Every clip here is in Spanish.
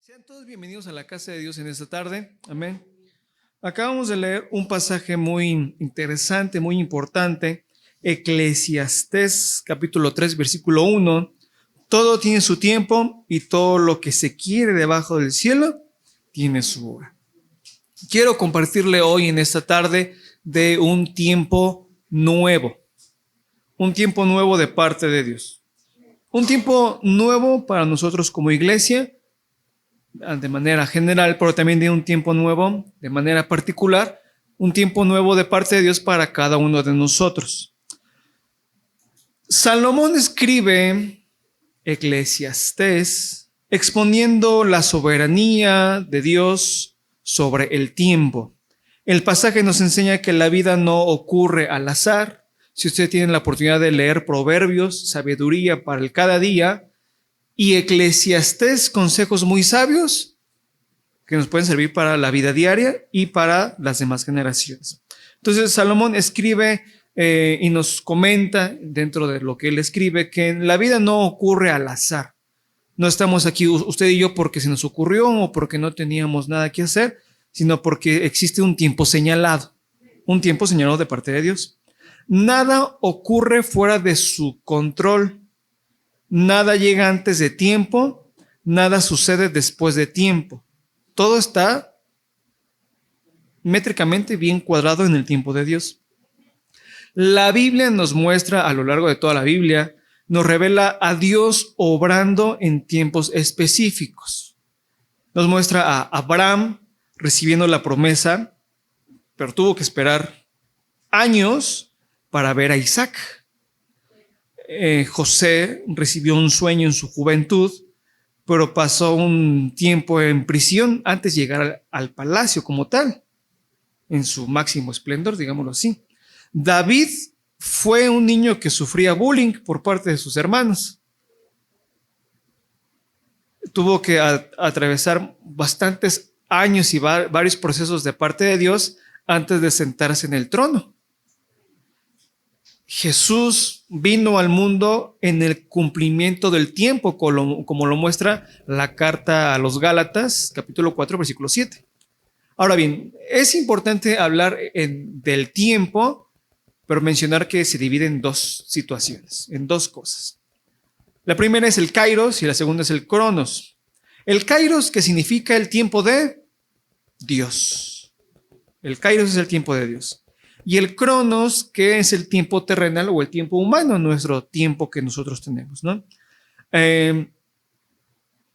Sean todos bienvenidos a la casa de Dios en esta tarde. Amén. Acabamos de leer un pasaje muy interesante, muy importante. Eclesiastés, capítulo 3, versículo 1. Todo tiene su tiempo y todo lo que se quiere debajo del cielo tiene su hora. Quiero compartirle hoy en esta tarde de un tiempo nuevo. Un tiempo nuevo de parte de Dios. Un tiempo nuevo para nosotros como iglesia, de manera general, pero también de un tiempo nuevo de manera particular, un tiempo nuevo de parte de Dios para cada uno de nosotros. Salomón escribe Eclesiastés exponiendo la soberanía de Dios sobre el tiempo. El pasaje nos enseña que la vida no ocurre al azar. Si usted tiene la oportunidad de leer Proverbios, sabiduría para el cada día, y Eclesiastés, consejos muy sabios que nos pueden servir para la vida diaria y para las demás generaciones. Entonces Salomón escribe y nos comenta dentro de lo que él escribe que la vida no ocurre al azar. No estamos aquí usted y yo porque se nos ocurrió o porque no teníamos nada que hacer, sino porque existe un tiempo señalado de parte de Dios. Nada ocurre fuera de su control. Nada llega antes de tiempo, nada sucede después de tiempo. Todo está métricamente bien cuadrado en el tiempo de Dios. La Biblia nos muestra, a lo largo de toda la Biblia, nos revela a Dios obrando en tiempos específicos. Nos muestra a Abraham recibiendo la promesa, pero tuvo que esperar años para ver a Isaac. José recibió un sueño en su juventud, pero pasó un tiempo en prisión antes de llegar al palacio como tal, en su máximo esplendor, digámoslo así. David fue un niño que sufría bullying por parte de sus hermanos. Tuvo que atravesar bastantes años y varios procesos de parte de Dios antes de sentarse en el trono. Jesús vino al mundo en el cumplimiento del tiempo, como lo muestra la carta a los Gálatas, capítulo 4, versículo 7. Ahora bien, es importante hablar del tiempo, pero mencionar que se divide en dos situaciones, en dos cosas. La primera es el kairos y la segunda es el cronos. El kairos, que significa el tiempo de Dios. El kairos es el tiempo de Dios. Y el cronos, que es el tiempo terrenal o el tiempo humano, nuestro tiempo que nosotros tenemos, ¿no?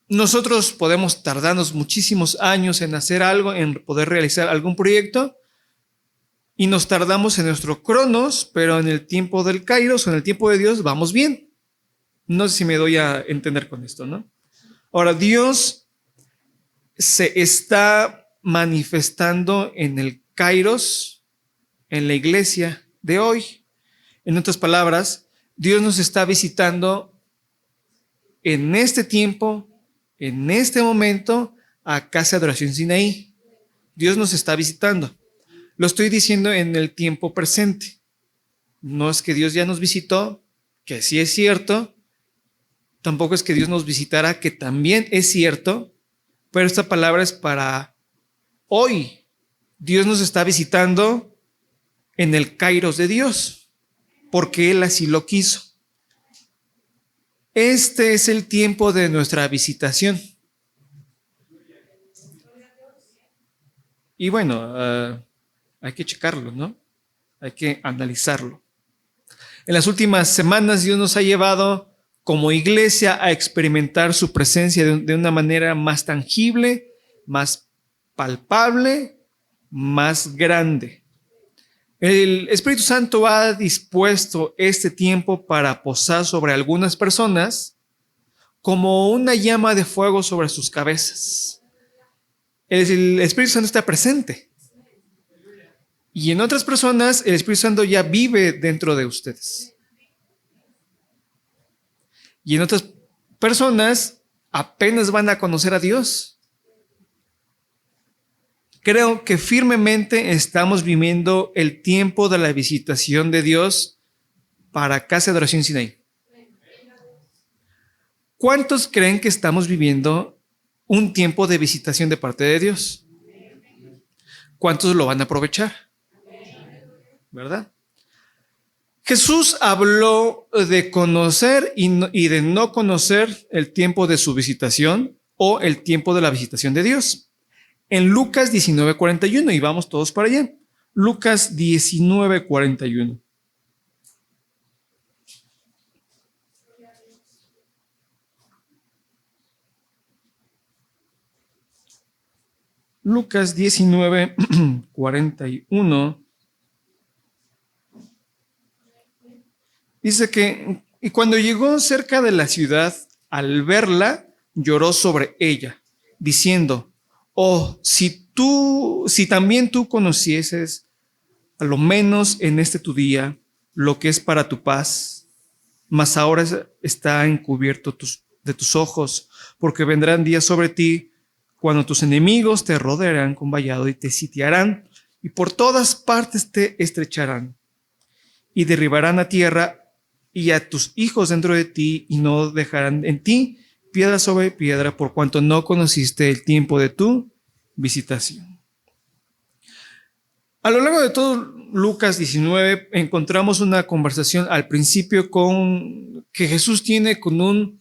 Nosotros podemos tardarnos muchísimos años en hacer algo, en poder realizar algún proyecto, y nos tardamos en nuestro cronos, pero en el tiempo del kairos o en el tiempo de Dios vamos bien. No sé si me doy a entender con esto, ¿no? Ahora, Dios se está manifestando en el kairos, en la iglesia de hoy. En otras palabras, Dios nos está visitando en este tiempo, en este momento, a Casa de Adoración Sinaí. Dios nos está visitando. Lo estoy diciendo en el tiempo presente. No es que Dios ya nos visitó, que sí es cierto. Tampoco es que Dios nos visitara, que también es cierto. Pero esta palabra es para hoy. Dios nos está visitando en el kairos de Dios, porque Él así lo quiso. Este es el tiempo de nuestra visitación. Y bueno, hay que checarlo, ¿no? Hay que analizarlo. En las últimas semanas Dios nos ha llevado como iglesia a experimentar su presencia de una manera más tangible, más palpable, más grande. El Espíritu Santo ha dispuesto este tiempo para posar sobre algunas personas como una llama de fuego sobre sus cabezas. El Espíritu Santo está presente. Y en otras personas, el Espíritu Santo ya vive dentro de ustedes. Y en otras personas, apenas van a conocer a Dios. Creo que firmemente estamos viviendo el tiempo de la visitación de Dios para Casa de Adoración Sinaí. ¿Cuántos creen que estamos viviendo un tiempo de visitación de parte de Dios. ¿Cuántos lo van a aprovechar? ¿Verdad? Jesús habló de conocer y de no conocer el tiempo de su visitación o el tiempo de la visitación de Dios. En Lucas 19:41, y vamos todos para allá. Lucas 19:41. Lucas 19:41. Dice que, y cuando llegó cerca de la ciudad, al verla, lloró sobre ella, diciendo, oh, si también tú conocieses, a lo menos en este tu día, lo que es para tu paz, mas ahora está encubierto de tus ojos, porque vendrán días sobre ti, cuando tus enemigos te rodearán con vallado y te sitiarán, y por todas partes te estrecharán, y derribarán a tierra y a tus hijos dentro de ti, y no dejarán en ti piedra sobre piedra, por cuanto no conociste el tiempo de tu visitación. A lo largo de todo Lucas 19 encontramos una conversación al principio que Jesús tiene con un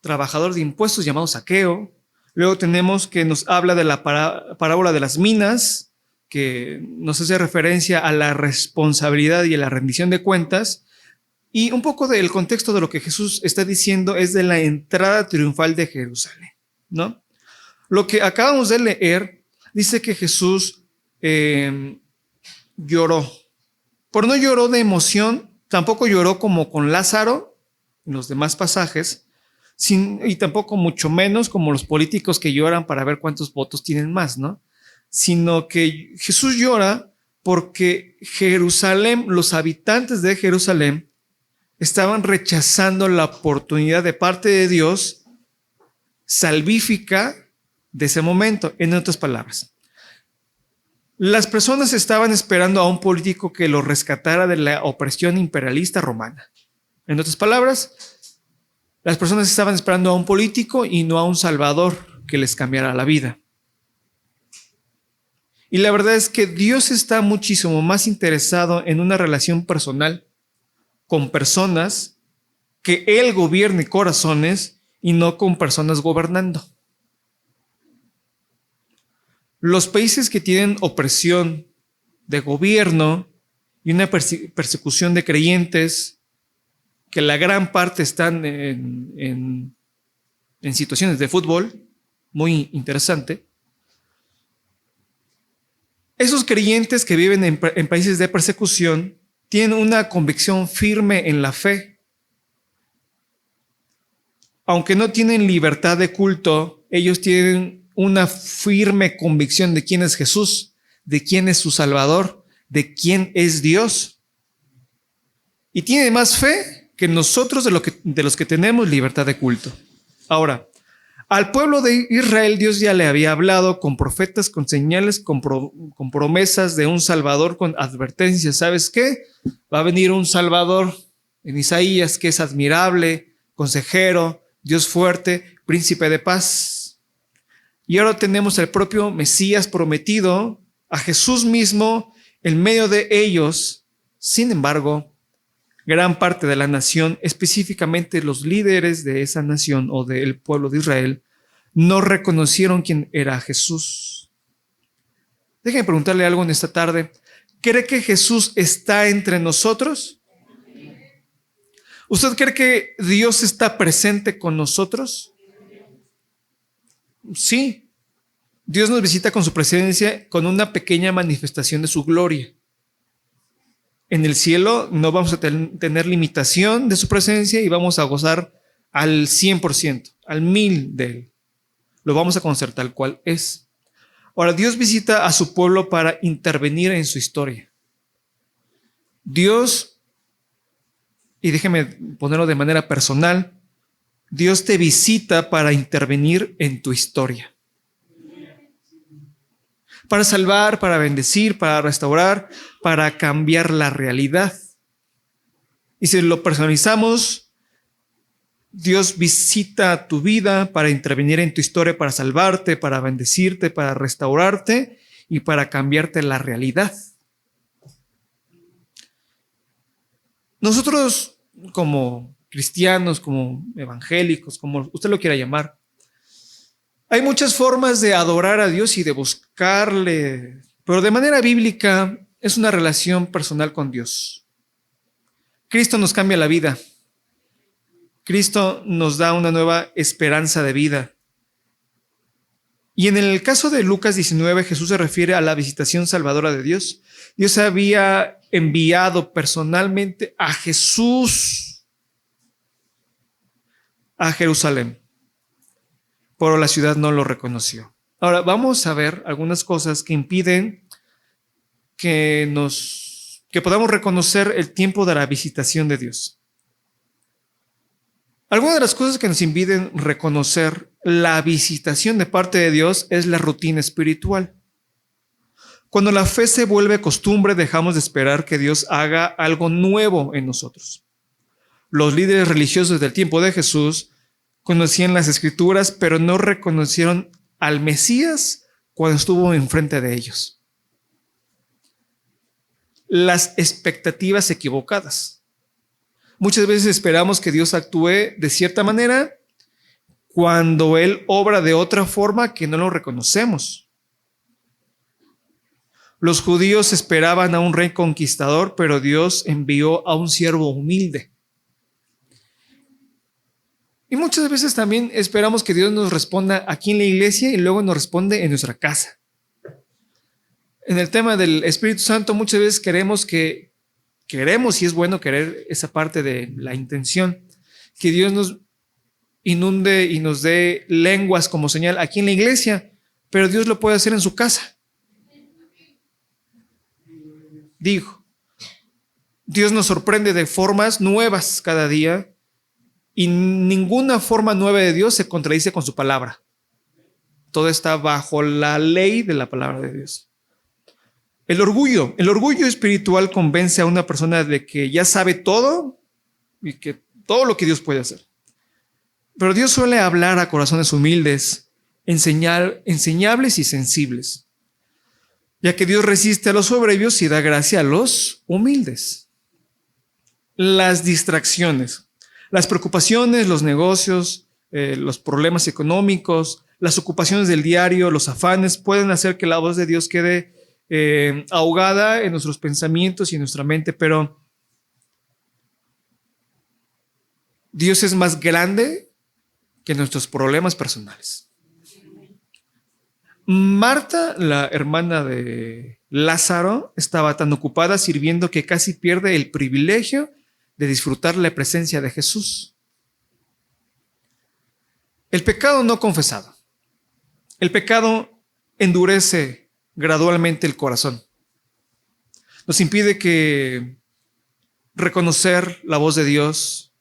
trabajador de impuestos llamado Zaqueo. Luego tenemos que nos habla de la parábola de las minas, que nos hace referencia a la responsabilidad y a la rendición de cuentas. Y un poco del contexto de lo que Jesús está diciendo es de la entrada triunfal de Jerusalén, ¿no? Lo que acabamos de leer dice que Jesús lloró. Pero no lloró de emoción, tampoco lloró como con Lázaro en los demás pasajes, y tampoco mucho menos como los políticos que lloran para ver cuántos votos tienen más, ¿no? Sino que Jesús llora porque Jerusalén, los habitantes de Jerusalén, estaban rechazando la oportunidad de parte de Dios salvífica de ese momento. En otras palabras, las personas estaban esperando a un político que los rescatara de la opresión imperialista romana. En otras palabras, las personas estaban esperando a un político y no a un salvador que les cambiara la vida. Y la verdad es que Dios está muchísimo más interesado en una relación personal con personas, que Él gobierne corazones y no con personas gobernando. Los países que tienen opresión de gobierno y una persecución de creyentes, que la gran parte están en situaciones de fútbol, muy interesante. Esos creyentes que viven en países de persecución tienen una convicción firme en la fe. Aunque no tienen libertad de culto, ellos tienen una firme convicción de quién es Jesús, de quién es su Salvador, de quién es Dios. Y tienen más fe que nosotros de los que tenemos libertad de culto. Ahora, al pueblo de Israel Dios ya le había hablado con profetas, con señales, con promesas de un Salvador, con advertencias. ¿Sabes qué? Va a venir un Salvador en Isaías que es admirable, consejero, Dios fuerte, príncipe de paz. Y ahora tenemos al propio Mesías prometido, a Jesús mismo en medio de ellos. Sin embargo, gran parte de la nación, específicamente los líderes de esa nación o del pueblo de Israel, no reconocieron quién era Jesús. Déjenme preguntarle algo en esta tarde. ¿Cree que Jesús está entre nosotros? ¿Usted cree que Dios está presente con nosotros? Sí. Dios nos visita con su presencia, con una pequeña manifestación de su gloria. En el cielo no vamos a tener limitación de su presencia y vamos a gozar al 100%, al 1000% de Él. Lo vamos a conocer tal cual es. Ahora, Dios visita a su pueblo para intervenir en su historia. Dios, y déjeme ponerlo de manera personal, Dios te visita para intervenir en tu historia. Para salvar, para bendecir, para restaurar, para cambiar la realidad. Y si lo personalizamos, Dios visita tu vida para intervenir en tu historia, para salvarte, para bendecirte, para restaurarte y para cambiarte la realidad. Nosotros como cristianos, como evangélicos, como usted lo quiera llamar, hay muchas formas de adorar a Dios y de buscarle, pero de manera bíblica es una relación personal con Dios. Cristo nos cambia la vida. Cristo nos da una nueva esperanza de vida. Y en el caso de Lucas 19, Jesús se refiere a la visitación salvadora de Dios. Dios había enviado personalmente a Jesús a Jerusalén, pero la ciudad no lo reconoció. Ahora vamos a ver algunas cosas que impiden que podamos reconocer el tiempo de la visitación de Dios. Algunas de las cosas que nos impiden reconocer la visitación de parte de Dios es la rutina espiritual. Cuando la fe se vuelve costumbre, dejamos de esperar que Dios haga algo nuevo en nosotros. Los líderes religiosos del tiempo de Jesús conocían las Escrituras, pero no reconocieron al Mesías cuando estuvo enfrente de ellos. Las expectativas equivocadas. Muchas veces esperamos que Dios actúe de cierta manera cuando Él obra de otra forma que no lo reconocemos. Los judíos esperaban a un rey conquistador, pero Dios envió a un siervo humilde. Y muchas veces también esperamos que Dios nos responda aquí en la iglesia y luego nos responde en nuestra casa. En el tema del Espíritu Santo muchas veces queremos, y es bueno querer esa parte de la intención, que Dios nos inunde y nos dé lenguas como señal aquí en la iglesia, pero Dios lo puede hacer en su casa. Digo, Dios nos sorprende de formas nuevas cada día y ninguna forma nueva de Dios se contradice con su palabra. Todo está bajo la ley de la palabra de Dios. El orgullo espiritual convence a una persona de que ya sabe todo y que todo lo que Dios puede hacer. Pero Dios suele hablar a corazones humildes, enseñables y sensibles, ya que Dios resiste a los soberbios y da gracia a los humildes. Las distracciones, las preocupaciones, los negocios, los problemas económicos, las ocupaciones del diario, los afanes pueden hacer que la voz de Dios quede ahogada en nuestros pensamientos y en nuestra mente, pero Dios es más grande que nuestros problemas personales. Marta, la hermana de Lázaro, estaba tan ocupada sirviendo que casi pierde el privilegio de disfrutar la presencia de Jesús. El pecado no confesado. El pecado endurece gradualmente el corazón. Nos impide reconocer la voz de Dios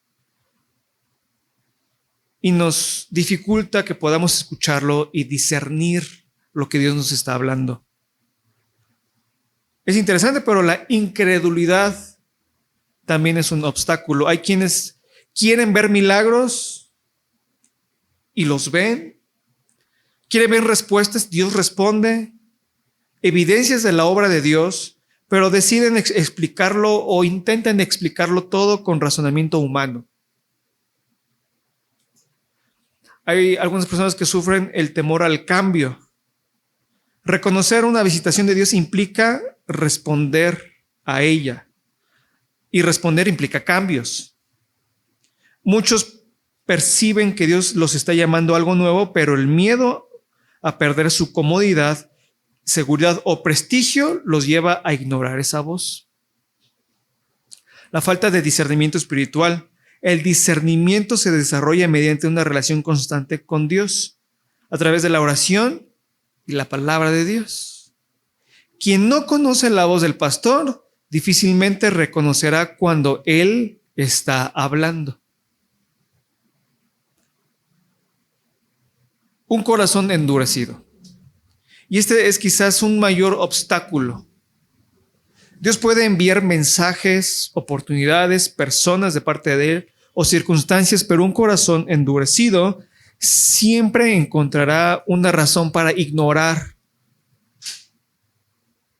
y nos dificulta que podamos escucharlo y discernir lo que Dios nos está hablando. Es interesante, pero la incredulidad también es un obstáculo. Hay quienes quieren ver milagros y los ven. Quieren ver respuestas, Dios responde. Evidencias de la obra de Dios, pero deciden explicarlo o intentan explicarlo todo con razonamiento humano. Hay algunas personas que sufren el temor al cambio. Reconocer una visitación de Dios implica responder a ella. Y responder implica cambios. Muchos perciben que Dios los está llamando a algo nuevo, pero el miedo a perder su comodidad, seguridad o prestigio los lleva a ignorar esa voz. La falta de discernimiento espiritual. El discernimiento se desarrolla mediante una relación constante con Dios, a través de la oración y la palabra de Dios. Quien no conoce la voz del pastor, difícilmente reconocerá cuando él está hablando. Un corazón endurecido. Y este es quizás un mayor obstáculo. Dios puede enviar mensajes, oportunidades, personas de parte de Él, o circunstancias, pero un corazón endurecido siempre encontrará una razón para ignorar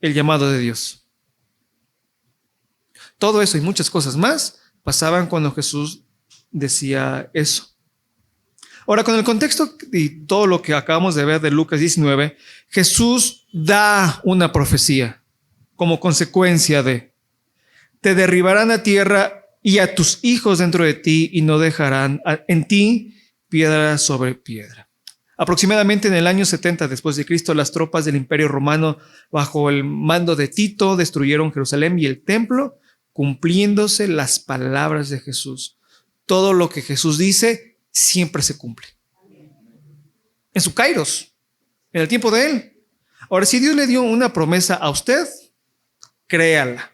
el llamado de Dios. Todo eso y muchas cosas más pasaban cuando Jesús decía eso. Ahora, con el contexto y todo lo que acabamos de ver de Lucas 19, Jesús da una profecía como consecuencia de: te derribarán a tierra y a tus hijos dentro de ti, y no dejarán en ti piedra sobre piedra. Aproximadamente en el año 70 después de Cristo, las tropas del Imperio Romano, bajo el mando de Tito, destruyeron Jerusalén y el templo, cumpliéndose las palabras de Jesús. Todo lo que Jesús dice siempre se cumple. En su kairos, en el tiempo de Él. Ahora, si Dios le dio una promesa a usted, créala.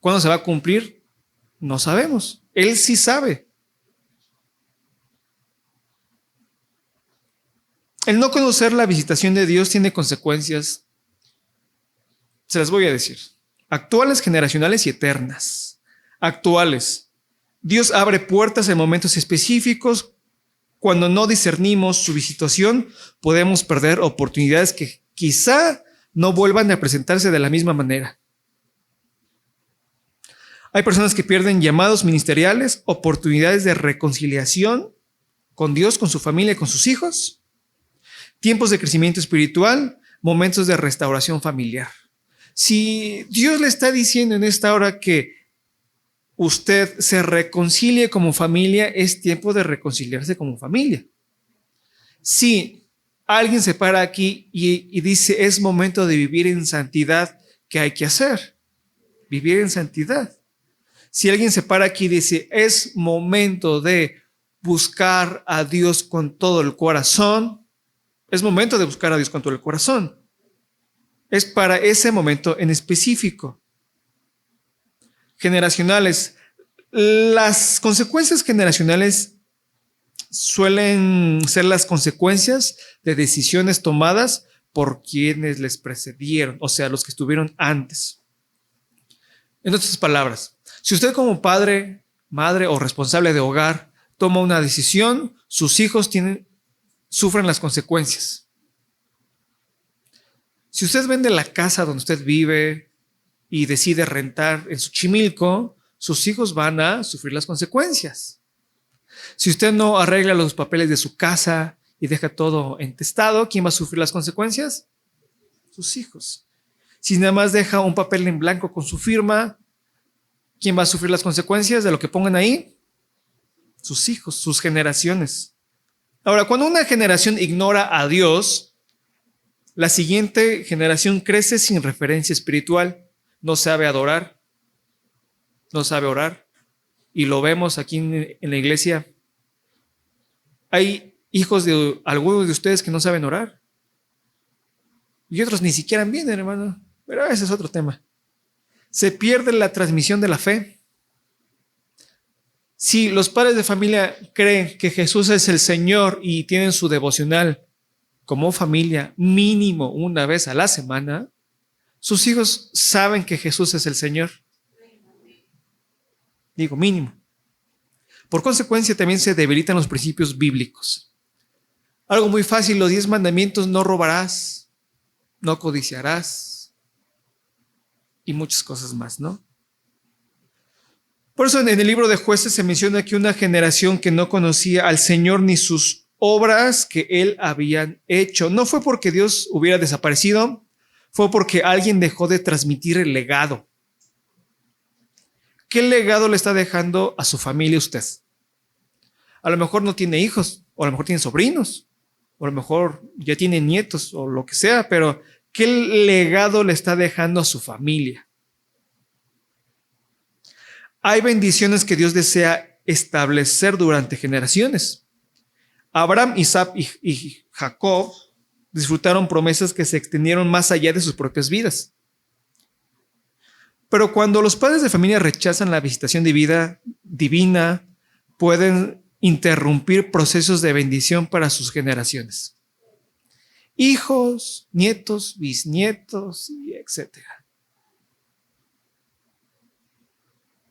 ¿Cuándo se va a cumplir? No sabemos. Él sí sabe. El no conocer la visitación de Dios tiene consecuencias, se las voy a decir, actuales, generacionales y eternas. Actuales. Dios abre puertas en momentos específicos. Cuando no discernimos su visitación, podemos perder oportunidades que quizá no vuelvan a presentarse de la misma manera. Hay personas que pierden llamados ministeriales, oportunidades de reconciliación con Dios, con su familia, con sus hijos, tiempos de crecimiento espiritual, momentos de restauración familiar. Si Dios le está diciendo en esta hora que usted se reconcilie como familia, es tiempo de reconciliarse como familia. Si alguien se para aquí y dice es momento de vivir en santidad, ¿qué hay que hacer? Vivir en santidad. Si alguien se para aquí y dice es momento de buscar a Dios con todo el corazón, es momento de buscar a Dios con todo el corazón. Es para ese momento en específico. Generacionales. Las consecuencias generacionales suelen ser las consecuencias de decisiones tomadas por quienes les precedieron, o sea, los que estuvieron antes. En otras palabras, si usted como padre, madre o responsable de hogar toma una decisión, sus hijos sufren las consecuencias. Si usted vende la casa donde usted vive y decide rentar en Xochimilco, sus hijos van a sufrir las consecuencias. Si usted no arregla los papeles de su casa y deja todo entestado, ¿quién va a sufrir las consecuencias? Sus hijos. Si nada más deja un papel en blanco con su firma, ¿quién va a sufrir las consecuencias de lo que pongan ahí? Sus hijos, sus generaciones. Ahora, cuando una generación ignora a Dios, la siguiente generación crece sin referencia espiritual, no sabe adorar, no sabe orar. Y lo vemos aquí en la iglesia. Hay hijos de algunos de ustedes que no saben orar. Y otros ni siquiera vienen, hermano. Pero ese es otro tema. Se pierde la transmisión de la fe. Si los padres de familia creen que Jesús es el Señor y tienen su devocional como familia mínimo una vez a la semana, sus hijos saben que Jesús es el Señor. Digo, mínimo. Por consecuencia, también se debilitan los principios bíblicos. Algo muy fácil, los 10 mandamientos: no robarás, no codiciarás y muchas cosas más, ¿no? Por eso en el libro de Jueces se menciona que una generación que no conocía al Señor ni sus obras que Él habían hecho. No fue porque Dios hubiera desaparecido, fue porque alguien dejó de transmitir el legado. ¿Qué legado le está dejando a su familia usted? A lo mejor no tiene hijos, o a lo mejor tiene sobrinos, o a lo mejor ya tiene nietos, o lo que sea, pero ¿qué legado le está dejando a su familia? Hay bendiciones que Dios desea establecer durante generaciones. Abraham, Isaac y Jacob disfrutaron promesas que se extendieron más allá de sus propias vidas. Pero cuando los padres de familia rechazan la visitación divina, pueden interrumpir procesos de bendición para sus generaciones. Hijos, nietos, bisnietos, etc.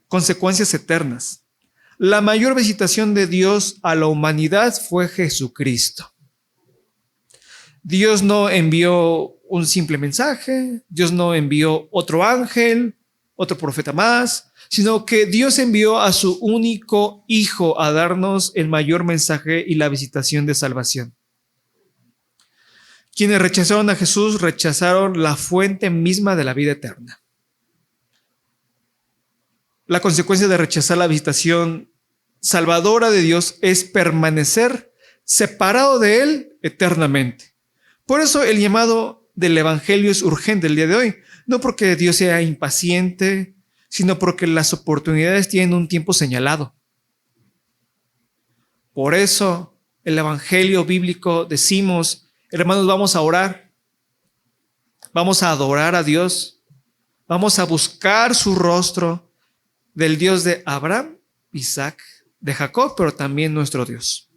consecuencias eternas. La mayor visitación de Dios a la humanidad fue Jesucristo. Dios no envió un simple mensaje, Dios no envió otro ángel, otro profeta más, sino que Dios envió a su único Hijo a darnos el mayor mensaje y la visitación de salvación. Quienes rechazaron a Jesús rechazaron la fuente misma de la vida eterna. La consecuencia de rechazar la visitación salvadora de Dios es permanecer separado de Él eternamente. Por eso el llamado del Evangelio es urgente el día de hoy, no porque Dios sea impaciente, sino porque las oportunidades tienen un tiempo señalado. Por eso el Evangelio bíblico decimos, hermanos, vamos a orar, vamos a adorar a Dios, vamos a buscar su rostro del Dios de Abraham, Isaac, de Jacob, pero también nuestro Dios.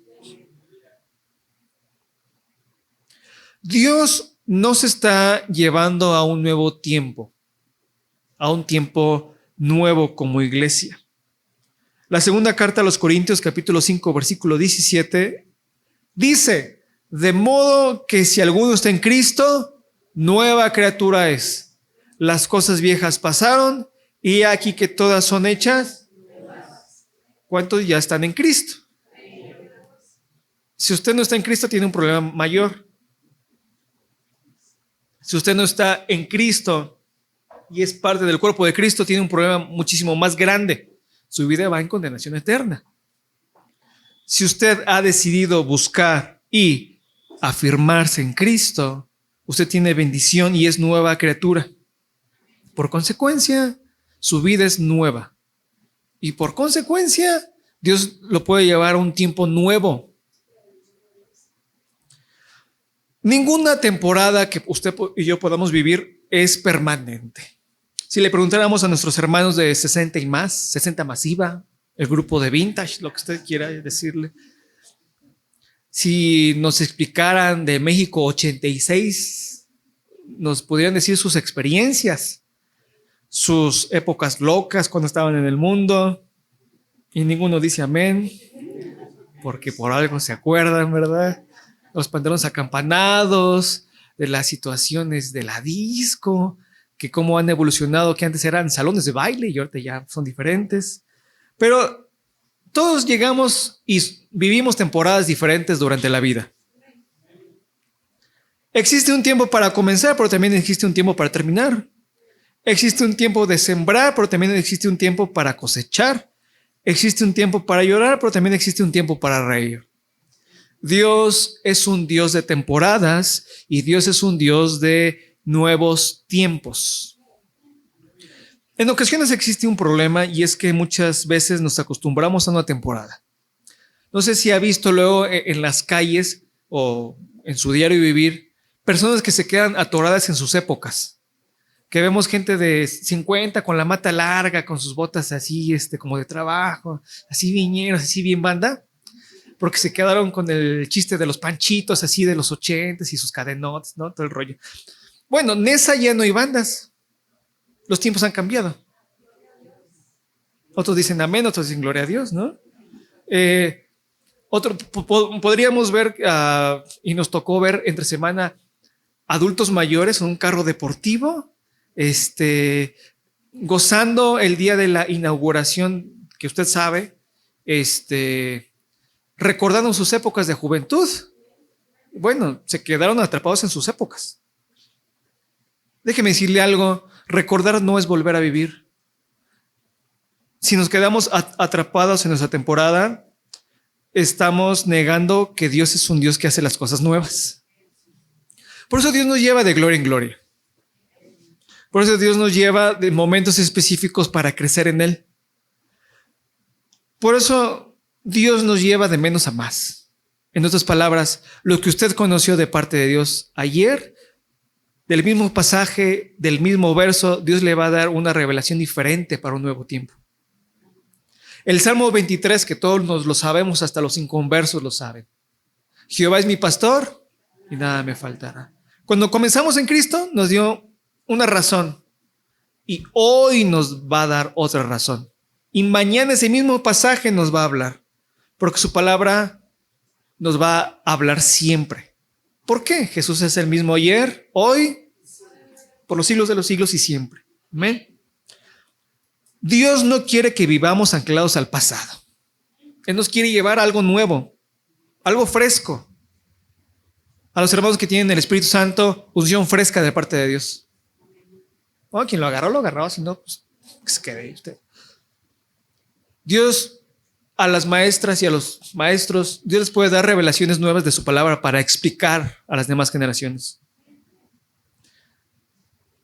Dios nos está llevando a un nuevo tiempo, a un tiempo nuevo como iglesia. La segunda carta a los Corintios, capítulo 5, versículo 17, dice, de modo que si alguno está en Cristo, nueva criatura es. Las cosas viejas pasaron y aquí que todas son hechas. ¿Cuántos ya están en Cristo? Si usted no está en Cristo, tiene un problema mayor. Si usted no está en Cristo y es parte del cuerpo de Cristo, tiene un problema muchísimo más grande. Su vida va en condenación eterna. Si usted ha decidido buscar y afirmarse en Cristo, usted tiene bendición y es nueva criatura. Por consecuencia, su vida es nueva. Y por consecuencia, Dios lo puede llevar a un tiempo nuevo. Ninguna temporada que usted y yo podamos vivir es permanente. Si le preguntáramos a nuestros hermanos de 60 y más, 60 masiva, el grupo de vintage, lo que usted quiera decirle, si nos explicaran de México 86, nos pudieran decir sus experiencias, sus épocas locas cuando estaban en el mundo, y ninguno dice amén, porque por algo se acuerdan, ¿verdad? Los pantalones acampanados, de las situaciones de la disco, que cómo han evolucionado, que antes eran salones de baile y ahorita ya son diferentes. Pero todos llegamos y vivimos temporadas diferentes durante la vida. Existe un tiempo para comenzar, pero también existe un tiempo para terminar. Existe un tiempo de sembrar, pero también existe un tiempo para cosechar. Existe un tiempo para llorar, pero también existe un tiempo para reír. Dios es un Dios de temporadas y Dios es un Dios de nuevos tiempos. En ocasiones existe un problema y es que muchas veces nos acostumbramos a una temporada. No sé si ha visto luego en las calles o en su diario vivir personas que se quedan atoradas en sus épocas. Que vemos gente de 50 con la mata larga, con sus botas así, como de trabajo, así viñeros, así bien banda, porque se quedaron con el chiste de los panchitos así de los 80s y sus cadenotes, ¿no? Todo el rollo. Bueno, en esa ya no hay bandas. Los tiempos han cambiado. Otros dicen amén, otros dicen gloria a Dios, ¿no? Podríamos ver, y nos tocó ver entre semana, adultos mayores en un carro deportivo, gozando el día de la inauguración, que usted sabe, recordando sus épocas de juventud. Bueno, se quedaron atrapados en sus épocas. Déjeme decirle algo, recordar no es volver a vivir. Si nos quedamos atrapados en nuestra temporada, estamos negando que Dios es un Dios que hace las cosas nuevas. Por eso Dios nos lleva de gloria en gloria. Por eso Dios nos lleva de momentos específicos para crecer en Él. Por eso Dios nos lleva de menos a más. En otras palabras, lo que usted conoció de parte de Dios ayer, del mismo pasaje, del mismo verso, Dios le va a dar una revelación diferente para un nuevo tiempo. El Salmo 23, que todos nos lo sabemos, hasta los inconversos lo saben. Jehová es mi pastor y nada me faltará. Cuando comenzamos en Cristo, nos dio una razón y hoy nos va a dar otra razón. Y mañana ese mismo pasaje nos va a hablar, porque su palabra nos va a hablar siempre. ¿Por qué? Jesús es el mismo ayer, hoy, por los siglos de los siglos y siempre. Amén. Dios no quiere que vivamos anclados al pasado. Él nos quiere llevar a algo nuevo, algo fresco. A los hermanos que tienen el Espíritu Santo, unción fresca de parte de Dios. Oh, quien lo agarró, si no, pues que se quede usted. Dios, a las maestras y a los maestros, Dios les puede dar revelaciones nuevas de su palabra para explicar a las demás generaciones.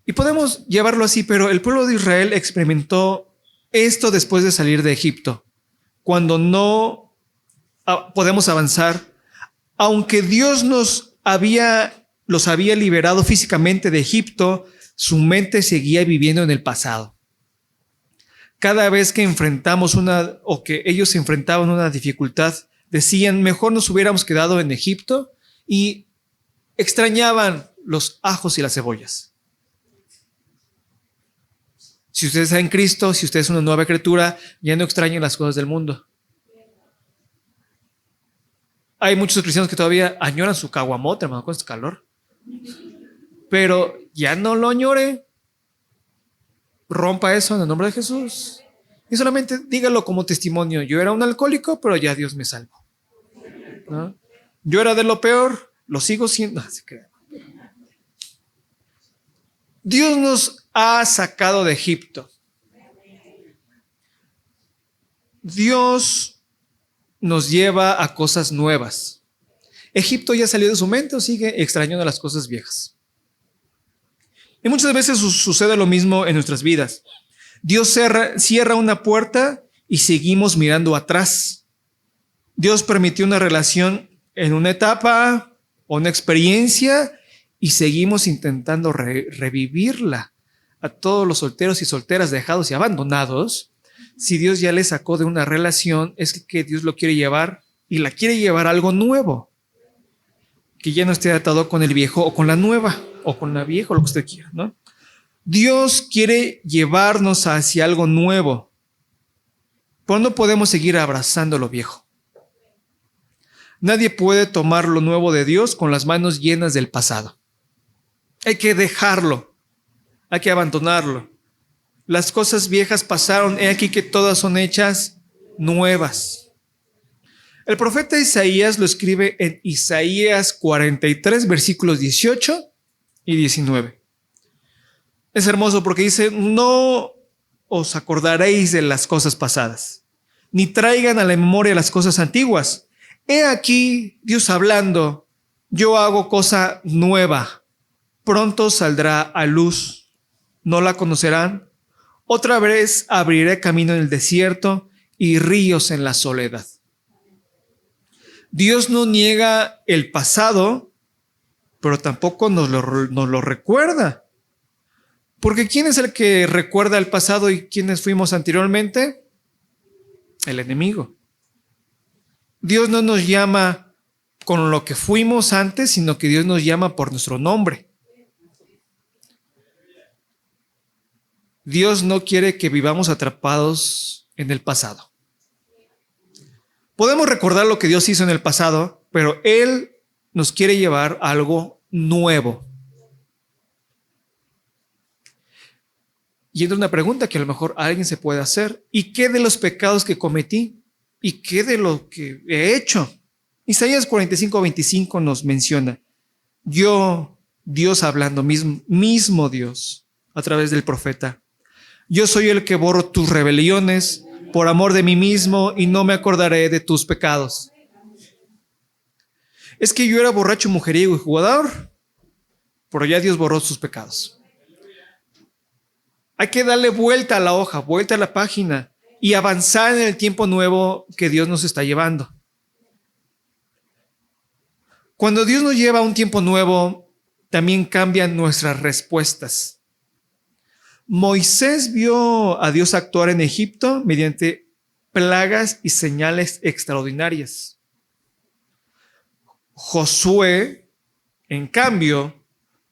Y podemos llevarlo así, pero el pueblo de Israel experimentó esto después de salir de Egipto, cuando no podemos avanzar, aunque Dios los había liberado físicamente de Egipto, su mente seguía viviendo en el pasado. Cada vez que enfrentamos o que ellos se enfrentaban una dificultad, decían, mejor nos hubiéramos quedado en Egipto, y extrañaban los ajos y las cebollas. Si usted está en Cristo, si usted es una nueva criatura, ya no extrañen las cosas del mundo. Hay muchos cristianos que todavía añoran su caguamote, hermano, con este calor. Pero ya no lo añore. Rompa eso en el nombre de Jesús. Y solamente dígalo como testimonio. Yo era un alcohólico, pero ya Dios me salvó, ¿no? Yo era de lo peor, lo sigo siendo. No, se crea. Dios nos ha sacado de Egipto. Dios nos lleva a cosas nuevas. ¿Egipto ya salió de su mente o sigue extrañando las cosas viejas? Y muchas veces sucede lo mismo en nuestras vidas. Dios cierra una puerta y seguimos mirando atrás. Dios permitió una relación en una etapa o una experiencia y seguimos intentando revivirla. A todos los solteros y solteras dejados y abandonados, si Dios ya les sacó de una relación, es que Dios lo quiere llevar y la quiere llevar a algo nuevo, que ya no esté atado con el viejo o con la nueva o con la vieja o lo que usted quiera, ¿no? Dios quiere llevarnos hacia algo nuevo, pero no podemos seguir abrazando lo viejo. Nadie puede tomar lo nuevo de Dios con las manos llenas del pasado. Hay que dejarlo, hay que abandonarlo. Las cosas viejas pasaron, he aquí que todas son hechas nuevas. El profeta Isaías lo escribe en Isaías 43, versículos 18 y 19. Es hermoso porque dice, no os acordaréis de las cosas pasadas, ni traigan a la memoria las cosas antiguas. He aquí Dios hablando, yo hago cosa nueva, pronto saldrá a luz, ¿no la conocerán? Otra vez abriré camino en el desierto y ríos en la soledad. Dios no niega el pasado, pero tampoco nos lo recuerda. Porque ¿quién es el que recuerda el pasado y quiénes fuimos anteriormente? El enemigo. Dios no nos llama con lo que fuimos antes, sino que Dios nos llama por nuestro nombre. Dios no quiere que vivamos atrapados en el pasado. Podemos recordar lo que Dios hizo en el pasado, pero Él nos quiere llevar a algo nuevo. Y entra una pregunta que a lo mejor alguien se puede hacer. ¿Y qué de los pecados que cometí? ¿Y qué de lo que he hecho? Isaías 45:25 nos menciona. Yo, Dios hablando, mismo Dios, a través del profeta. Yo soy el que borro tus rebeliones por amor de mí mismo y no me acordaré de tus pecados. Es que yo era borracho, mujeriego y jugador, pero ya Dios borró sus pecados. Hay que darle vuelta a la hoja, vuelta a la página y avanzar en el tiempo nuevo que Dios nos está llevando. Cuando Dios nos lleva a un tiempo nuevo, también cambian nuestras respuestas. Moisés vio a Dios actuar en Egipto mediante plagas y señales extraordinarias. Josué, en cambio,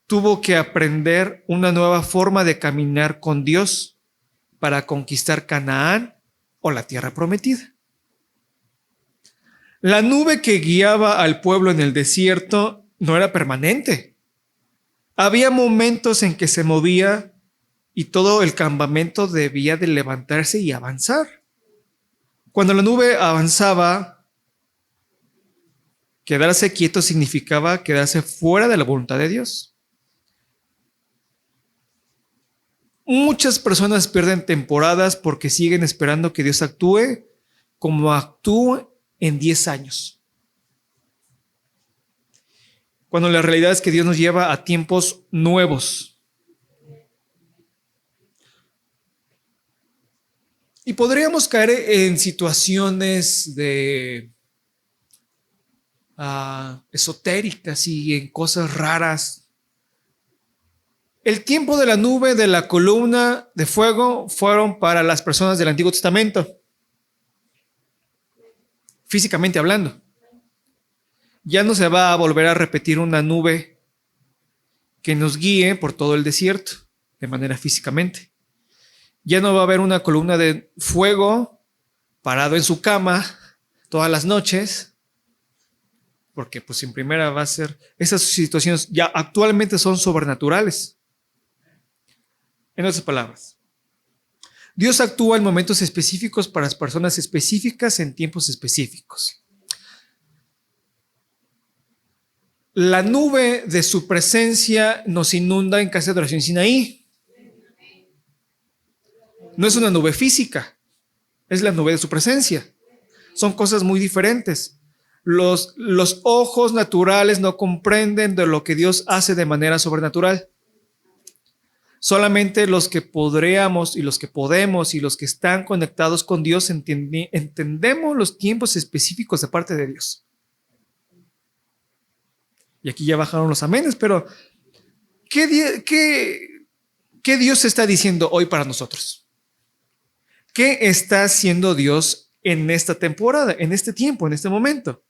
tuvo que aprender una nueva forma de caminar con Dios para conquistar Canaán o la tierra prometida. La nube que guiaba al pueblo en el desierto no era permanente. Había momentos en que se movía y todo el campamento debía de levantarse y avanzar. Cuando la nube avanzaba, quedarse quieto significaba quedarse fuera de la voluntad de Dios. Muchas personas pierden temporadas porque siguen esperando que Dios actúe como actúa en 10 años. Cuando la realidad es que Dios nos lleva a tiempos nuevos. Y podríamos caer en situaciones de esotéricas y en cosas raras. El tiempo de la nube, de la columna de fuego, fueron para las personas del Antiguo Testamento, físicamente hablando. Ya no se va a volver a repetir una nube que nos guíe por todo el desierto, de manera físicamente. Ya no va a haber una columna de fuego parado en su cama todas las noches, porque pues en primera va a ser, esas situaciones ya actualmente son sobrenaturales. En otras palabras, Dios actúa en momentos específicos para las personas específicas en tiempos específicos. La nube de su presencia nos inunda en casa de oración Sinaí. No es una nube física, es la nube de su presencia. Son cosas muy diferentes. Los ojos naturales no comprenden de lo que Dios hace de manera sobrenatural. Solamente los que podríamos y los que podemos y los que están conectados con Dios entendemos los tiempos específicos de parte de Dios. Y aquí ya bajaron los amenes, pero ¿qué Dios está diciendo hoy para nosotros? ¿Qué está haciendo Dios en esta temporada, en este tiempo, en este momento?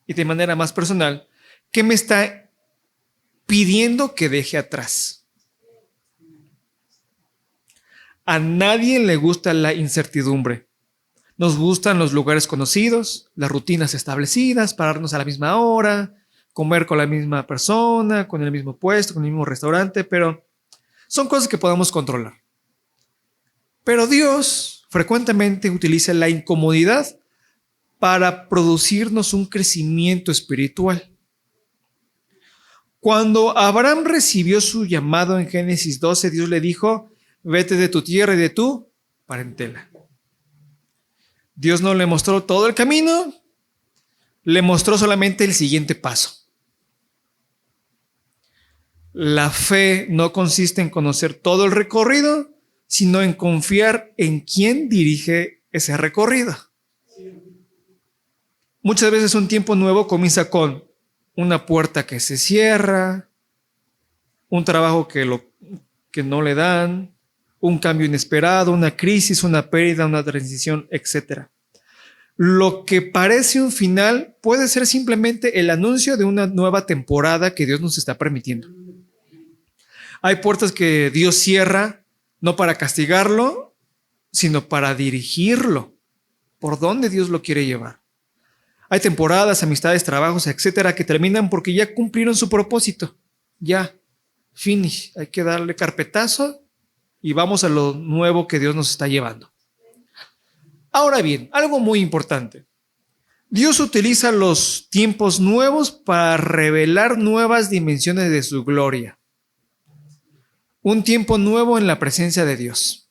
Y de manera más personal, ¿qué me está pidiendo que deje atrás? A nadie le gusta la incertidumbre. Nos gustan los lugares conocidos, las rutinas establecidas, pararnos a la misma hora, comer con la misma persona, con el mismo puesto, con el mismo restaurante, pero son cosas que podamos controlar. Pero Dios frecuentemente utiliza la incomodidad para producirnos un crecimiento espiritual. Cuando Abraham recibió su llamado en Génesis 12, Dios le dijo: vete de tu tierra y de tu parentela. Dios no le mostró todo el camino, le mostró solamente el siguiente paso. La fe no consiste en conocer todo el recorrido, sino en confiar en quién dirige ese recorrido. Muchas veces un tiempo nuevo comienza con una puerta que se cierra, un trabajo que no le dan, un cambio inesperado, una crisis, una pérdida, una transición, etc. Lo que parece un final puede ser simplemente el anuncio de una nueva temporada que Dios nos está permitiendo. Hay puertas que Dios cierra no para castigarlo, sino para dirigirlo por dónde Dios lo quiere llevar. Hay temporadas, amistades, trabajos, etcétera, que terminan porque ya cumplieron su propósito. Ya, finish. Hay que darle carpetazo y vamos a lo nuevo que Dios nos está llevando. Ahora bien, algo muy importante. Dios utiliza los tiempos nuevos para revelar nuevas dimensiones de su gloria. Un tiempo nuevo en la presencia de Dios.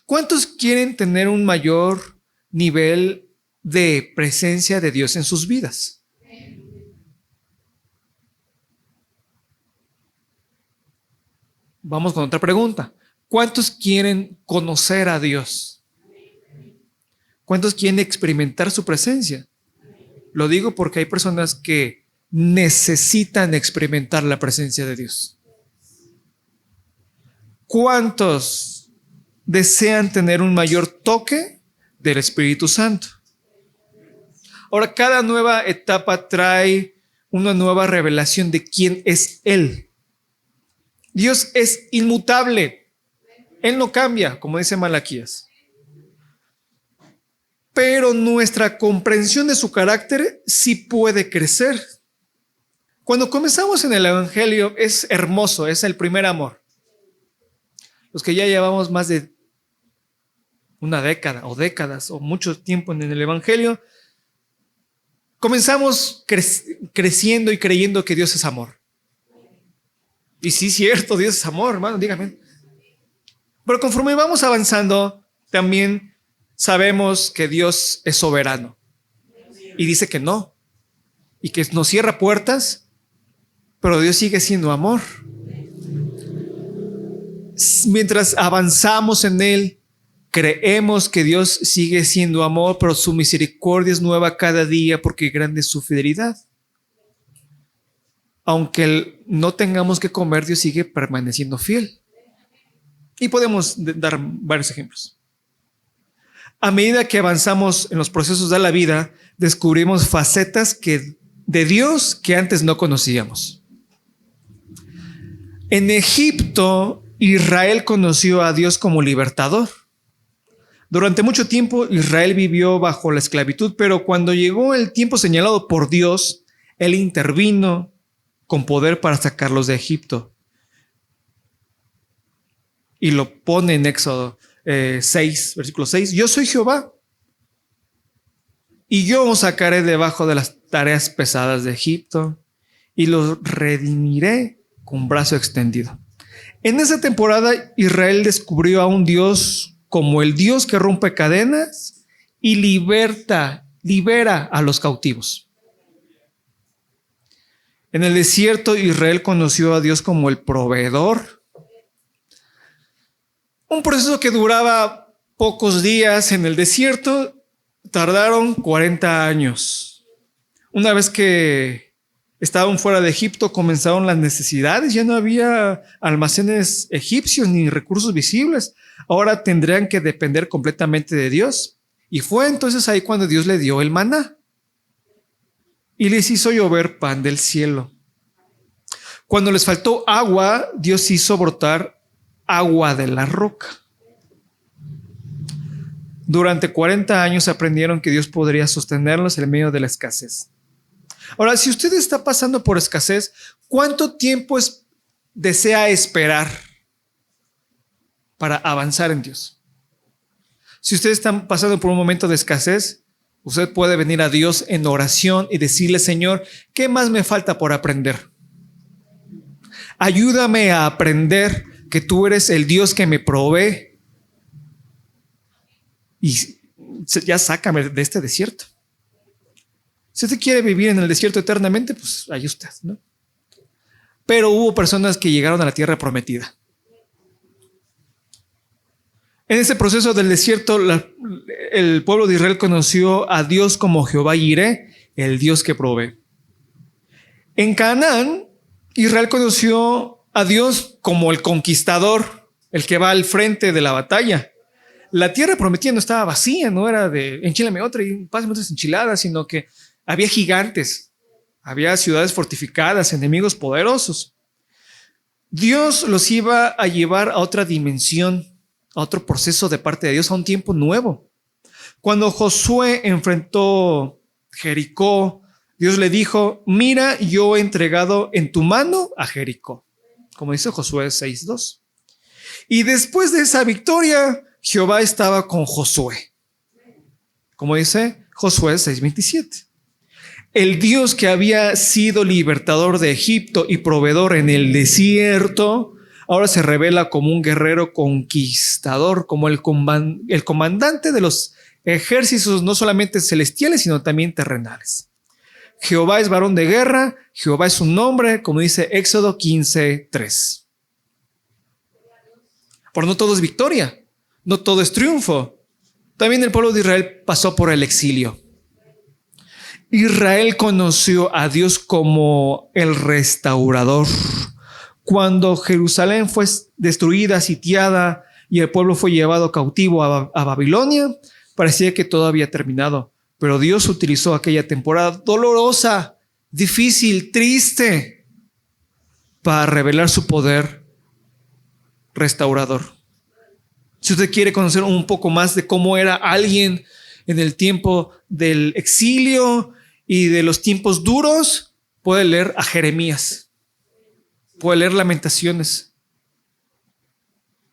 ¿Cuántos quieren tener un mayor nivel de presencia de Dios en sus vidas? Vamos con otra pregunta. ¿Cuántos quieren conocer a Dios? ¿Cuántos quieren experimentar su presencia? Lo digo porque hay personas que necesitan experimentar la presencia de Dios. ¿Cuántos desean tener un mayor toque del Espíritu Santo? Ahora, cada nueva etapa trae una nueva revelación de quién es Él. Dios es inmutable. Él no cambia, como dice Malaquías. Pero nuestra comprensión de su carácter sí puede crecer. Cuando comenzamos en el Evangelio es hermoso, es el primer amor. Los que ya llevamos más de una década o décadas o mucho tiempo en el Evangelio, comenzamos creciendo y creyendo que Dios es amor. Y sí, cierto, Dios es amor, hermano, dígame. Pero conforme vamos avanzando, también sabemos que Dios es soberano. Y dice que no. Y que nos cierra puertas, pero Dios sigue siendo amor. Mientras avanzamos en Él, creemos que Dios sigue siendo amor, pero su misericordia es nueva cada día porque grande es su fidelidad. Aunque no tengamos que comer, Dios sigue permaneciendo fiel. Y podemos dar varios ejemplos. A medida que avanzamos en los procesos de la vida, descubrimos facetas de Dios que antes no conocíamos. En Egipto, Israel conoció a Dios como libertador. Durante mucho tiempo, Israel vivió bajo la esclavitud, pero cuando llegó el tiempo señalado por Dios, Él intervino con poder para sacarlos de Egipto. Y lo pone en Éxodo 6, versículo 6. Yo soy Jehová, y yo os sacaré debajo de las tareas pesadas de Egipto, y los redimiré con brazo extendido. En esa temporada, Israel descubrió a un Dios como el Dios que rompe cadenas y libera a los cautivos. En el desierto, Israel conoció a Dios como el proveedor. Un proceso que duraba pocos días en el desierto, tardaron 40 años. Una vez que estaban fuera de Egipto, comenzaron las necesidades. Ya no había almacenes egipcios ni recursos visibles. Ahora tendrían que depender completamente de Dios. Y fue entonces ahí cuando Dios le dio el maná y les hizo llover pan del cielo. Cuando les faltó agua, Dios hizo brotar agua de la roca. Durante 40 años aprendieron que Dios podría sostenerlos en medio de la escasez. Ahora, si usted está pasando por escasez, ¿cuánto tiempo desea esperar para avanzar en Dios? Si usted está pasando por un momento de escasez, usted puede venir a Dios en oración y decirle: Señor, ¿qué más me falta por aprender? Ayúdame a aprender que tú eres el Dios que me provee. Y ya sácame de este desierto. Si usted quiere vivir en el desierto eternamente, pues ahí usted, ¿no? Pero hubo personas que llegaron a la tierra prometida. En ese proceso del desierto, el pueblo de Israel conoció a Dios como Jehová Jireh, el Dios que provee. En Canaán, Israel conoció a Dios como el conquistador, el que va al frente de la batalla. La tierra prometida no estaba vacía, no era de enchilame otra y pásame otras enchiladas, sino que había gigantes, había ciudades fortificadas, enemigos poderosos. Dios los iba a llevar a otra dimensión, a otro proceso de parte de Dios, a un tiempo nuevo. Cuando Josué enfrentó Jericó, Dios le dijo: mira, yo he entregado en tu mano a Jericó, como dice Josué 6:2. Y después de esa victoria, Jehová estaba con Josué, como dice Josué 6:27. El Dios que había sido libertador de Egipto y proveedor en el desierto, ahora se revela como un guerrero conquistador, como el comandante de los ejércitos, no solamente celestiales, sino también terrenales. Jehová es varón de guerra, Jehová es su nombre, como dice Éxodo 15:3. Por no todo es victoria, no todo es triunfo. También el pueblo de Israel pasó por el exilio. Israel conoció a Dios como el restaurador. Cuando Jerusalén fue destruida, sitiada y el pueblo fue llevado cautivo a Babilonia, parecía que todo había terminado. Pero Dios utilizó aquella temporada dolorosa, difícil, triste, para revelar su poder restaurador. Si usted quiere conocer un poco más de cómo era alguien en el tiempo del exilio y de los tiempos duros, puede leer a Jeremías, puede leer Lamentaciones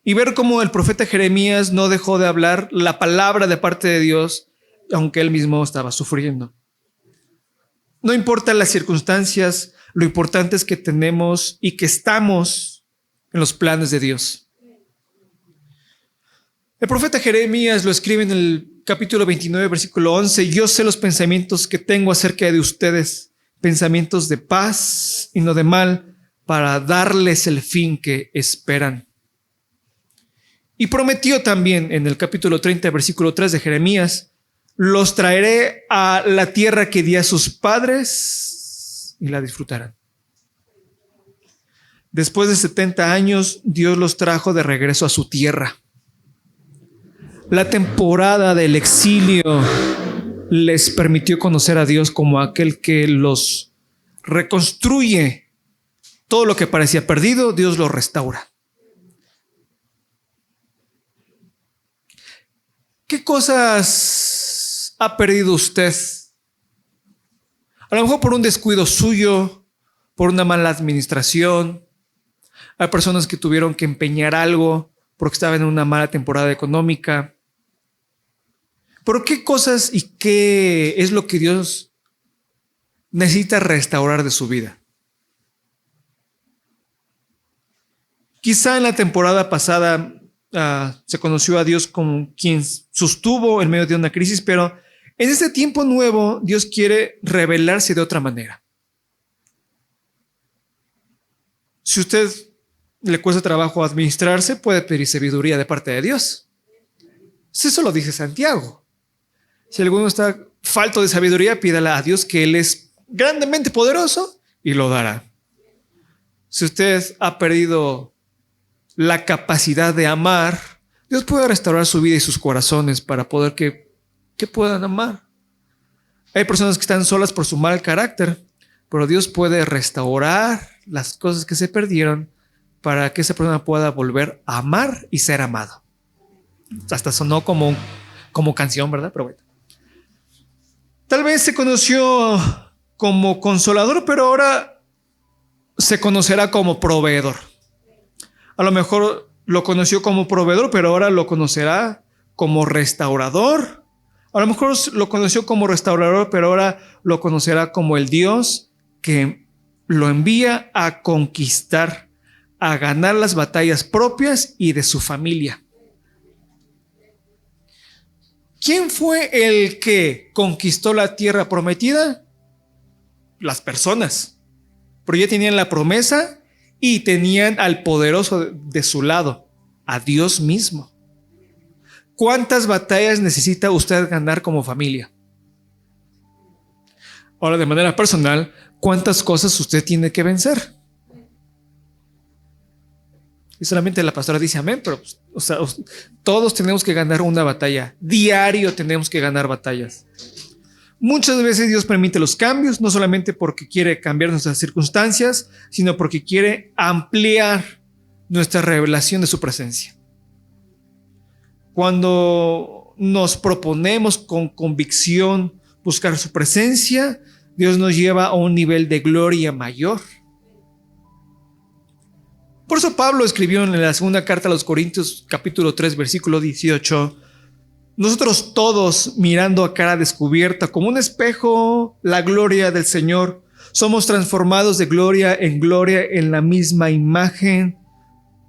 y ver cómo el profeta Jeremías no dejó de hablar la palabra de parte de Dios, aunque él mismo estaba sufriendo. No importa las circunstancias, lo importante es que tenemos y que estamos en los planes de Dios. El profeta Jeremías lo escribe en el capítulo 29, versículo 11. Yo sé los pensamientos que tengo acerca de ustedes, pensamientos de paz y no de mal, para darles el fin que esperan. Y prometió también en el capítulo 30, versículo 3 de Jeremías: los traeré a la tierra que di a sus padres y la disfrutarán. Después de 70 años, Dios los trajo de regreso a su tierra. La temporada del exilio les permitió conocer a Dios como aquel que los reconstruye. Todo lo que parecía perdido, Dios lo restaura. ¿Qué cosas ha perdido usted? A lo mejor por un descuido suyo, por una mala administración. Hay personas que tuvieron que empeñar algo porque estaban en una mala temporada económica. Pero ¿qué cosas y qué es lo que Dios necesita restaurar de su vida? Quizá en la temporada pasada se conoció a Dios como quien sostuvo en medio de una crisis, pero en este tiempo nuevo Dios quiere revelarse de otra manera. Si usted le cuesta trabajo administrarse, puede pedir sabiduría de parte de Dios. Eso lo dice Santiago. Si alguno está falto de sabiduría, pídala a Dios, que Él es grandemente poderoso y lo dará. Si usted ha perdido la capacidad de amar, Dios puede restaurar su vida y sus corazones para poder que puedan amar. Hay personas que están solas por su mal carácter, pero Dios puede restaurar las cosas que se perdieron para que esa persona pueda volver a amar y ser amado. Hasta sonó como canción, ¿verdad? Pero bueno. Tal vez se conoció como consolador, pero ahora se conocerá como proveedor. A lo mejor lo conoció como proveedor, pero ahora lo conocerá como restaurador. A lo mejor lo conoció como restaurador, pero ahora lo conocerá como el Dios que lo envía a conquistar, a ganar las batallas propias y de su familia. ¿Quién fue el que conquistó la tierra prometida? Las personas. Pero ya tenían la promesa y tenían al poderoso de su lado, a Dios mismo. ¿Cuántas batallas necesita usted ganar como familia? Ahora, de manera personal, ¿cuántas cosas usted tiene que vencer? Y solamente la pastora dice amén, pero todos tenemos que ganar una batalla. Diario tenemos que ganar batallas. Muchas veces Dios permite los cambios, no solamente porque quiere cambiar nuestras circunstancias, sino porque quiere ampliar nuestra revelación de su presencia. Cuando nos proponemos con convicción buscar su presencia, Dios nos lleva a un nivel de gloria mayor. Por eso Pablo escribió en la segunda carta a los Corintios, capítulo 3, versículo 18: nosotros todos, mirando a cara descubierta como un espejo la gloria del Señor, somos transformados de gloria en la misma imagen,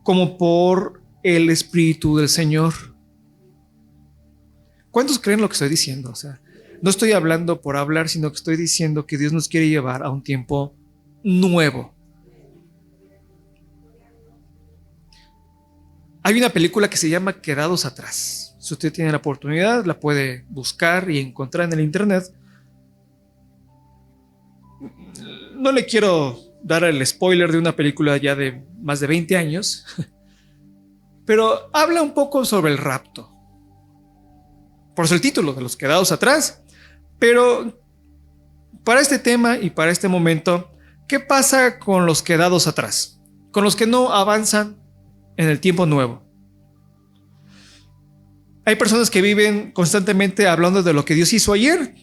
como por el Espíritu del Señor. ¿Cuántos creen lo que estoy diciendo? No estoy hablando por hablar, sino que estoy diciendo que Dios nos quiere llevar a un tiempo nuevo. Hay una película que se llama Quedados Atrás. Si usted tiene la oportunidad, la puede buscar y encontrar en el internet. No le quiero dar el spoiler de una película ya de más de 20 años, pero habla un poco sobre el rapto. Por eso el título, de los quedados atrás. Pero para este tema y para este momento, ¿qué pasa con los quedados atrás? Con los que no avanzan en el tiempo nuevo. Hay personas que viven constantemente hablando de lo que Dios hizo ayer,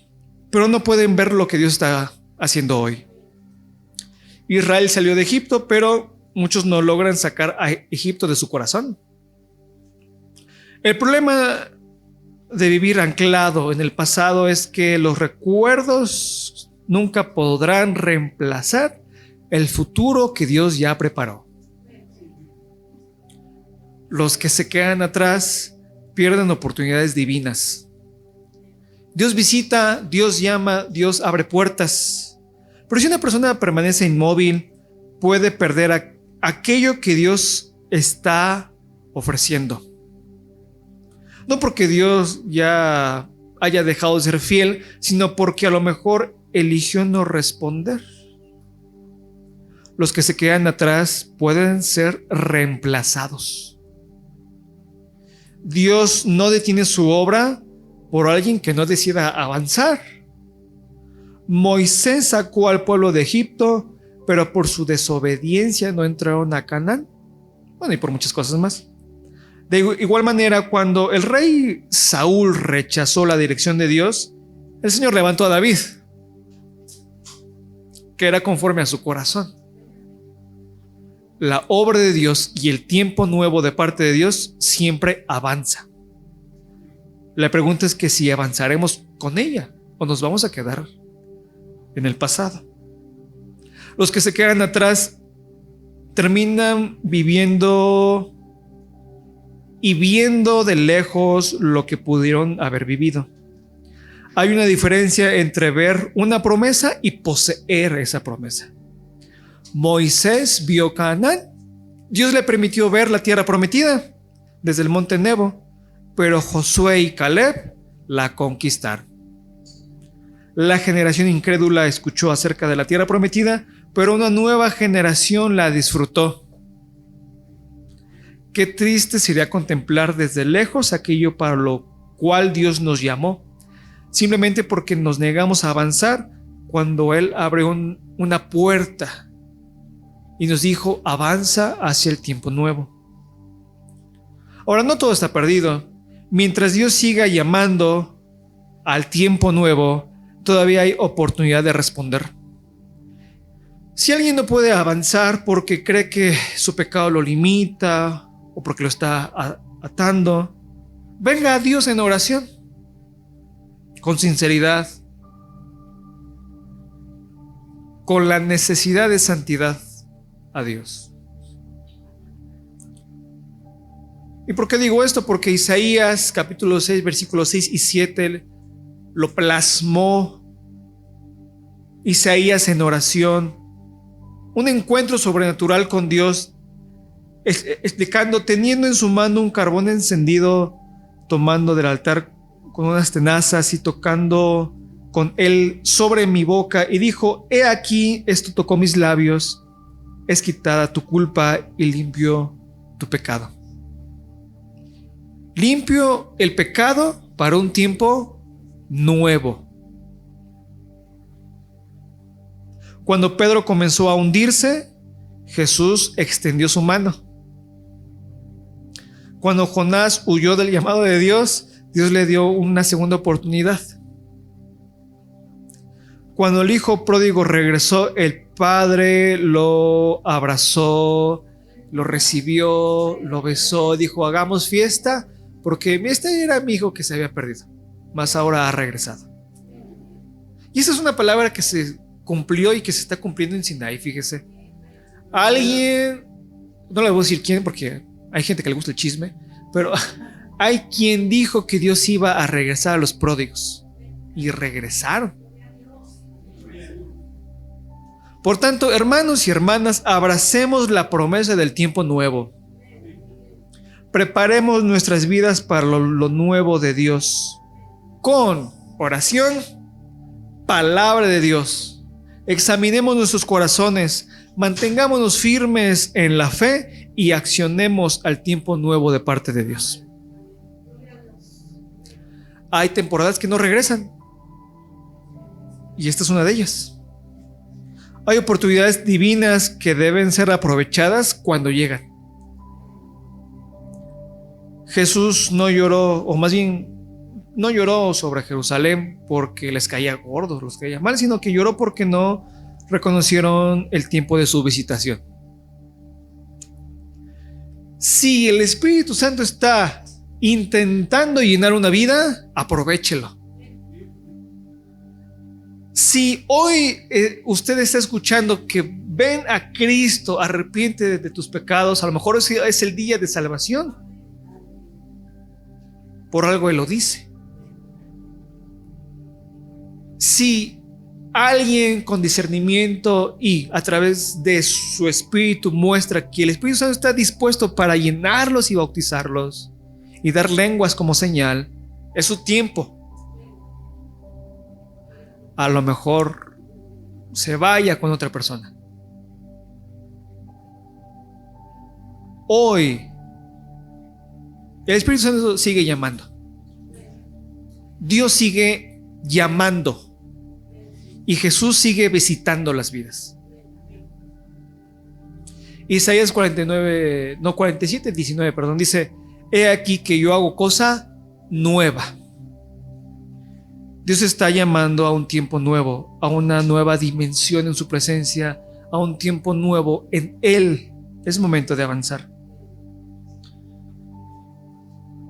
pero no pueden ver lo que Dios está haciendo hoy. Israel salió de Egipto, pero muchos no logran sacar a Egipto de su corazón. El problema de vivir anclado en el pasado es que los recuerdos nunca podrán reemplazar el futuro que Dios ya preparó. Los que se quedan atrás pierden oportunidades divinas. Dios visita, Dios llama, Dios abre puertas. Pero si una persona permanece inmóvil, puede perder aquello que Dios está ofreciendo. No porque Dios ya haya dejado de ser fiel, sino porque a lo mejor eligió no responder. Los que se quedan atrás pueden ser reemplazados. Dios no detiene su obra por alguien que no decida avanzar. Moisés sacó al pueblo de Egipto, pero por su desobediencia no entraron a Canaán. Bueno, y por muchas cosas más. De igual manera, cuando el rey Saúl rechazó la dirección de Dios, el Señor levantó a David, que era conforme a su corazón. La obra de Dios y el tiempo nuevo de parte de Dios siempre avanza. La pregunta es que si avanzaremos con ella o nos vamos a quedar en el pasado. Los que se quedan atrás terminan viviendo y viendo de lejos lo que pudieron haber vivido. Hay una diferencia entre ver una promesa y poseer esa promesa. Moisés vio Canaán. Dios le permitió ver la tierra prometida desde el monte Nebo, pero Josué y Caleb la conquistaron. La generación incrédula escuchó acerca de la tierra prometida, pero una nueva generación la disfrutó. Qué triste sería contemplar desde lejos aquello para lo cual Dios nos llamó, simplemente porque nos negamos a avanzar cuando Él abrió una puerta y nos dijo: avanza hacia el tiempo nuevo. Ahora, no todo está perdido. Mientras Dios siga llamando al tiempo nuevo, todavía hay oportunidad de responder. Si alguien no puede avanzar porque cree que su pecado lo limita o porque lo está atando, venga a Dios en oración, con sinceridad, con la necesidad de santidad a Dios. ¿Y por qué digo esto? Porque Isaías capítulo 6, versículos 6 y 7 lo plasmó Isaías en oración. Un encuentro sobrenatural con Dios, explicando, teniendo en su mano un carbón encendido, tomando del altar con unas tenazas y tocando con él sobre mi boca, y dijo: he aquí, esto tocó mis labios, es quitada tu culpa y limpio tu pecado. Limpio el pecado para un tiempo nuevo. Cuando Pedro comenzó a hundirse, Jesús extendió su mano. Cuando Jonás huyó del llamado de Dios, Dios le dio una segunda oportunidad. Cuando el hijo pródigo regresó, el padre lo abrazó, lo recibió, lo besó, dijo: hagamos fiesta, porque este era mi hijo que se había perdido, mas ahora ha regresado. Y esa es una palabra que se cumplió y que se está cumpliendo en Sinaí, fíjese. Alguien, no le voy a decir quién porque hay gente que le gusta el chisme, pero hay quien dijo que Dios iba a regresar a los pródigos, y regresaron. Por tanto, hermanos y hermanas, abracemos la promesa del tiempo nuevo. Preparemos nuestras vidas para lo nuevo de Dios, con oración, palabra de Dios. Examinemos nuestros corazones, mantengámonos firmes en la fe y accionemos al tiempo nuevo de parte de Dios. Hay temporadas que no regresan, y esta es una de ellas. Hay oportunidades divinas que deben ser aprovechadas cuando llegan. Jesús no lloró, o más bien no lloró sobre Jerusalén porque les caía gordos, les caía mal, sino que lloró porque no reconocieron el tiempo de su visitación. Si el Espíritu Santo está intentando llenar una vida, aprovéchelo. Si hoy usted está escuchando que ven a Cristo, arrepiente de tus pecados, a lo mejor es el día de salvación. Por algo Él lo dice. Si alguien con discernimiento y a través de su Espíritu muestra que el Espíritu Santo está dispuesto para llenarlos y bautizarlos y dar lenguas como señal, es su tiempo. A lo mejor se vaya con otra persona. Hoy el Espíritu Santo sigue llamando. Dios sigue llamando. Y Jesús sigue visitando las vidas. Isaías 47:19, dice: he aquí que yo hago cosa nueva. Dios está llamando a un tiempo nuevo, a una nueva dimensión en su presencia, a un tiempo nuevo en Él. Es momento de avanzar.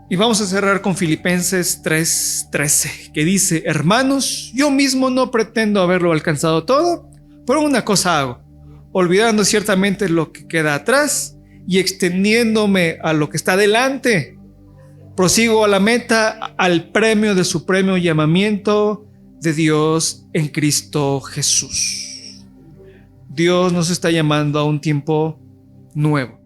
Y vamos a cerrar con Filipenses 3:13, que dice: hermanos, yo mismo no pretendo haberlo alcanzado todo, pero una cosa hago, olvidando ciertamente lo que queda atrás y extendiéndome a lo que está delante, prosigo a la meta, al premio de supremo llamamiento de Dios en Cristo Jesús. Dios nos está llamando a un tiempo nuevo.